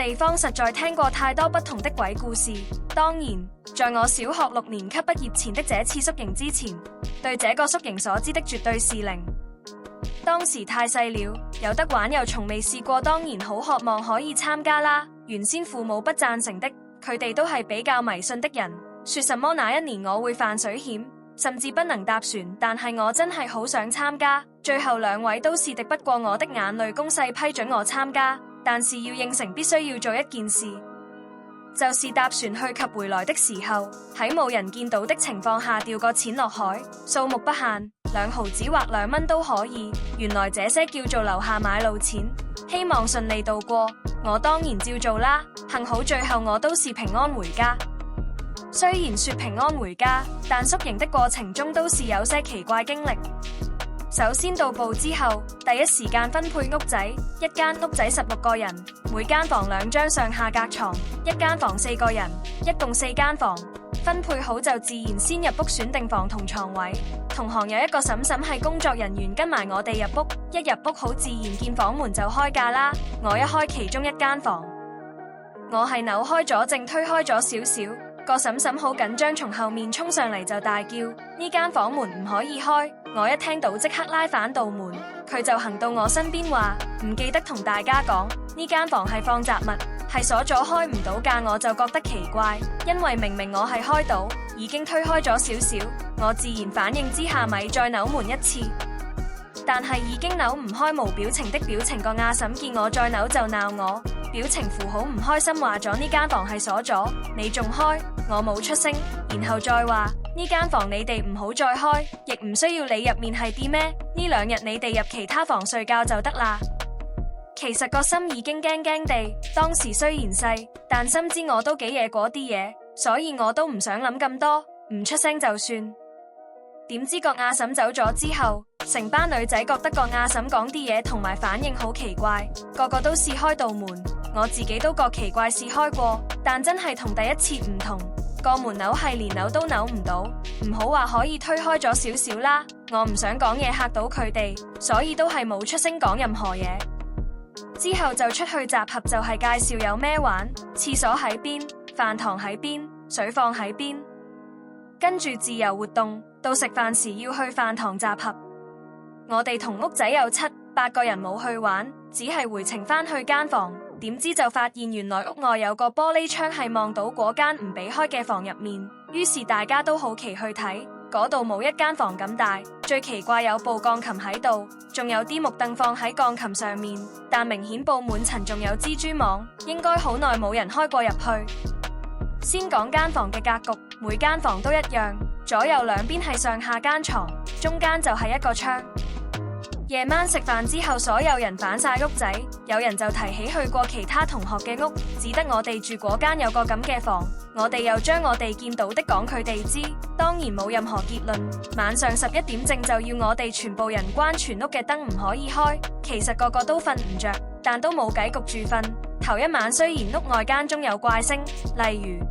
地方實在聽過太多不同的鬼故事。當然，在我小學6年級畢業前的這次宿營之前，對這個宿營所知的絕對是零。當時太細了，有得玩又從未試過，當然好渴望可以參加啦。原先父母不贊成的，佢哋都係比較迷信的人，說什麼那一年我會犯水險，甚至不能搭船，但係我真係好想參加。最後2位都是敵不過我的眼淚攻勢，批准我參加，但是要應承必須要做一件事，就是搭船去及回來的時候，喺冇人見到的情況下掉個錢落海，數目不限，2毫子或2蚊都可以。原來這些叫做留下買路錢，希望順利度過。我當然照做啦，幸好最後我都是平安回家。雖然說平安回家，但宿營的過程中都是有些奇怪經歷。首先到埗之後，第一時間分配屋仔，一間屋仔16個人，每間房2張上下格床，一間房4個人，一共4間房。分配好就自然先入屋選定房同床位。同行有一個嬸嬸係工作人員，跟埋我哋入屋，一入屋好自然見房門就開價啦。我一開其中一間房，我係扭開咗正推開咗少少，個嬸嬸好緊張，從後面衝上嚟就大叫呢間房門唔可以開。我一聽到即刻拉反道門，佢就行到我身邊話唔記得同大家講呢間房係放雜物，係鎖咗開唔到價。我就覺得奇怪，因為明明我係開到，已經推開咗少少，我自然反應之下咪再扭門一次，但係已經扭唔開，無表情的表情。個阿嬸見我再扭就鬧我，表情符好唔開心，話咗呢間房係鎖咗，你仲開？我冇出聲，然後再話呢間房你哋唔好再開，亦唔需要理入面係啲咩，呢2日你哋入其他房睡覺就得啦。其實個心已經驚驚地，當時雖然細，但深知我都幾惹嗰啲嘢，所以我都唔想諗咁多，唔出聲就算。點知個阿嬸走咗之後，成班女仔覺得個阿嬸講啲嘢同埋反應好奇怪，個個都試開道門，我自己都覺奇怪，試開過，但真係同第一次唔同，個門扭係連扭都扭唔到，唔好話可以推開咗少少啦。我唔想講嘢嚇到佢哋，所以都係冇出聲講任何嘢。之後就出去集合，就係介紹有咩玩，廁所喺邊，飯堂喺邊，水房喺邊，跟住自由活動，到食飯時要去飯堂集合。我哋同屋仔有7、8個人冇去玩，只係回程返去間房，點知就發現原來屋外有個玻璃窗係望到嗰間唔俾開嘅房入面，於是大家都好奇去睇，嗰度冇一間房咁大，最奇怪有部鋼琴喺度，仲有啲木凳放喺鋼琴上面，但明顯布滿塵，仲有蜘蛛網，應該好耐冇人開過入去。先講間房嘅格局，每間房都一樣，左右兩邊係上下間床，中間就係一個窗。夜晚食飯之後，所有人返晒屋仔，有人就提起去過其他同學嘅屋，只得我哋住嗰間有個咁嘅房。我哋又將我哋見到的講佢哋知，當然冇任何結論。晚上11點正就要我哋全部人關全屋嘅燈唔可以開，其實個個都瞓唔着，但都冇計焗住瞓。頭一晚雖然屋外間中有怪聲，例如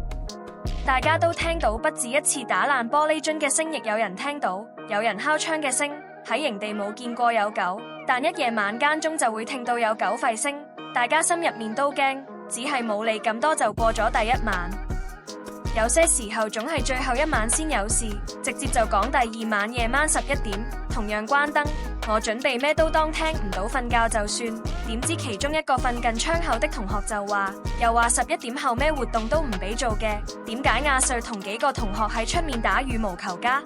大家都聽到不止一次打爛玻璃樽嘅聲，亦有人聽到有人敲窗嘅聲。喺營地冇見過有狗，但一夜晚間中就會聽到有狗吠聲，大家心入面都驚，只係冇理咁多就過咗第一晚。有些時候總係最後一晚先有事，直接就講第2晚夜晚11點，同樣關燈。我準備咩都當聽唔到，瞓覺就算。點知其中一個瞓近窗口的同學就話，又話11點後咩活動都唔俾做嘅，點解阿 Sir 同幾個同學喺出面打羽毛球㗎？